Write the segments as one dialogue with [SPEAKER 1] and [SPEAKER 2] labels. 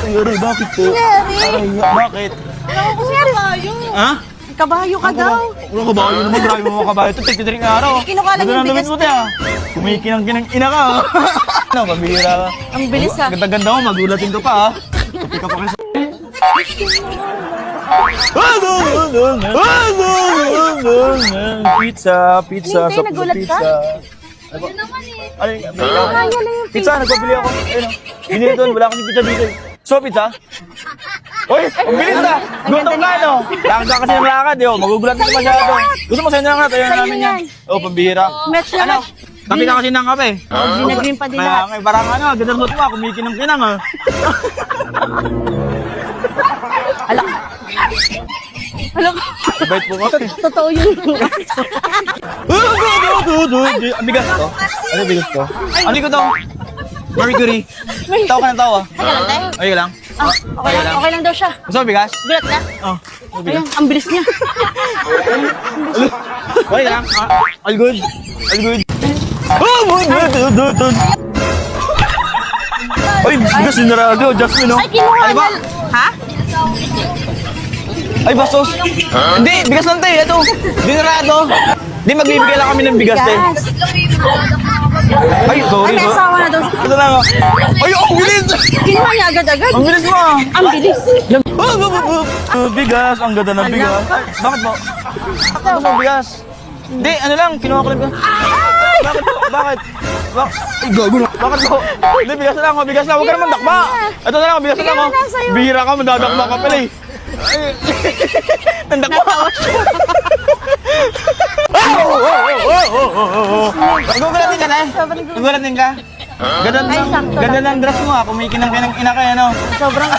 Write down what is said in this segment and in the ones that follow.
[SPEAKER 1] Aray, bakit po? Aray, bakit? Ha?
[SPEAKER 2] Kabayo ka daw.
[SPEAKER 1] Walang kabayo naman, grabe mo mga kabayo. Ito, tig-tiring na araw.
[SPEAKER 2] Kinukalan yung bigas
[SPEAKER 1] mo tayo. Kumikinang-kinang ina ka. Ano, pambihira ka.
[SPEAKER 2] Ang bilis ha.
[SPEAKER 1] Ganda-ganda mo, magulatin ka pa ha. Kapi ka pa kasi. Pizza, pizza,
[SPEAKER 2] Hindi,
[SPEAKER 1] sa
[SPEAKER 2] nagulat ka?
[SPEAKER 1] pizza.
[SPEAKER 2] Yun naman eh.
[SPEAKER 1] Ay,
[SPEAKER 2] Kaya na yung
[SPEAKER 1] pizza, nagpabili ako. Ayun, binili doon, wala akong pizza dito. So, pizza? Uy, ang bilis na! Gutom ka, no? Lakad ka kasi ng lakad, yo. Magugulat ka masyado. Gusto mo sa'yo na nga, tayo namin yan. Oh, pambihira.
[SPEAKER 2] Match na
[SPEAKER 1] Ano? Kapi ka kasi ng kape.
[SPEAKER 2] Ginagrim pa din
[SPEAKER 1] Kaya
[SPEAKER 2] lahat.
[SPEAKER 1] nga, parang ano, ganda mo ito, kumikinang-kinang, ha?
[SPEAKER 2] Alam,
[SPEAKER 1] Bait po kasi.
[SPEAKER 2] totoo yun.
[SPEAKER 1] Ang bigas ko? Ano yung bigas ko? Ano ko daw? Mercury. Tawa ka ng tawa. Ayun lang.
[SPEAKER 2] Okay lang daw siya.
[SPEAKER 1] Gusto mo bigas?
[SPEAKER 2] Gulat na.
[SPEAKER 1] Oh.
[SPEAKER 2] Ayun, ang bilis niya.
[SPEAKER 1] Okay lang. All good. All good. Oh, good. Ay, bigas yung narado. Jasmine, no?
[SPEAKER 2] Ay, kinuha
[SPEAKER 1] Ano ba?
[SPEAKER 2] na. Ha?
[SPEAKER 1] Ay, bastos. Hindi, bigas lang tayo. Ito. Dinarado. Hindi, magbibigay lang kami ng bigas, tayo. Ay, sorry.
[SPEAKER 2] Ay, may asawa na daw.
[SPEAKER 1] Ito lang. Ay, ang bilis.
[SPEAKER 2] Kinuha niya agad-agad.
[SPEAKER 1] Ang bilis mo, ah.
[SPEAKER 2] Ang bilis.
[SPEAKER 1] Bigas, ang ganda ng bigas. Ay, bakit mo? Bakit mo bigas? Hindi, ano lang, kinuha ko lang bigas. Bakit po? Bakit? Ay, gago na. Bakit po? Hindi, bigas lang, bigas lang. Huwag ka naman dakma. Ito na lang, bigas lang.
[SPEAKER 2] Bigyan na sa'yo.
[SPEAKER 1] Bihira ka, madadakma ka pala eh. Ay, nandakma. Nagugulatin ka na eh. Nagugulatin ka? Ganda ng dress mo ah. Kumikinang ina ka ano.
[SPEAKER 2] Sobrang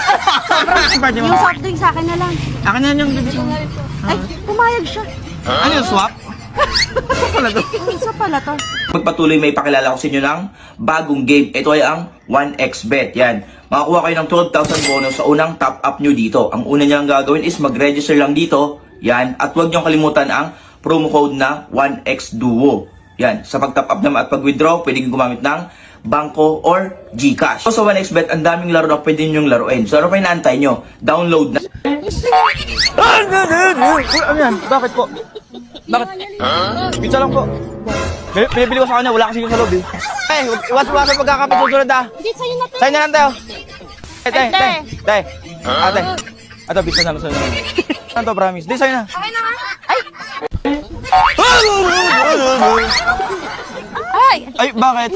[SPEAKER 1] Party mo.
[SPEAKER 2] yung soft drink sa akin na lang.
[SPEAKER 1] Akin na yung bibig mo.
[SPEAKER 2] Ay, pumayag siya.
[SPEAKER 1] Ano yung swap? Pala to.
[SPEAKER 2] Isa pala to.
[SPEAKER 3] Magpatuloy may pakilala ko sa inyo ng bagong game. Ito ay ang 1xBet. Yan. Makakuha kayo ng 12,000 bonus sa unang top up nyo dito. Ang una nyo lang gagawin is mag-register lang dito. Yan. At huwag nyo kalimutan ang promo code na 1xDuo. Yan. Sa pag-top up naman at pag-withdraw, pwede gumamit ng Bangko or GCash. So sa 1xBet, ang daming laro na pwede nyong laruin. So ano pa inaantay nyo? Download na.
[SPEAKER 1] Ano yan? Bakit po? Bakit? Pizza lang po. Pinibili ko sa kanya, wala kasi yung sa loob eh. Ay, iwas-iwasan pagkakapit susunod ah.
[SPEAKER 2] Hindi, sa'yo na to.
[SPEAKER 1] Sa'yo na lang tayo. Tay. Ate. Ato, pizza na lang sa'yo. Ano to, promise? Di, sa'yo na.
[SPEAKER 2] Okay na nga. Ay!
[SPEAKER 1] Ay, bakit?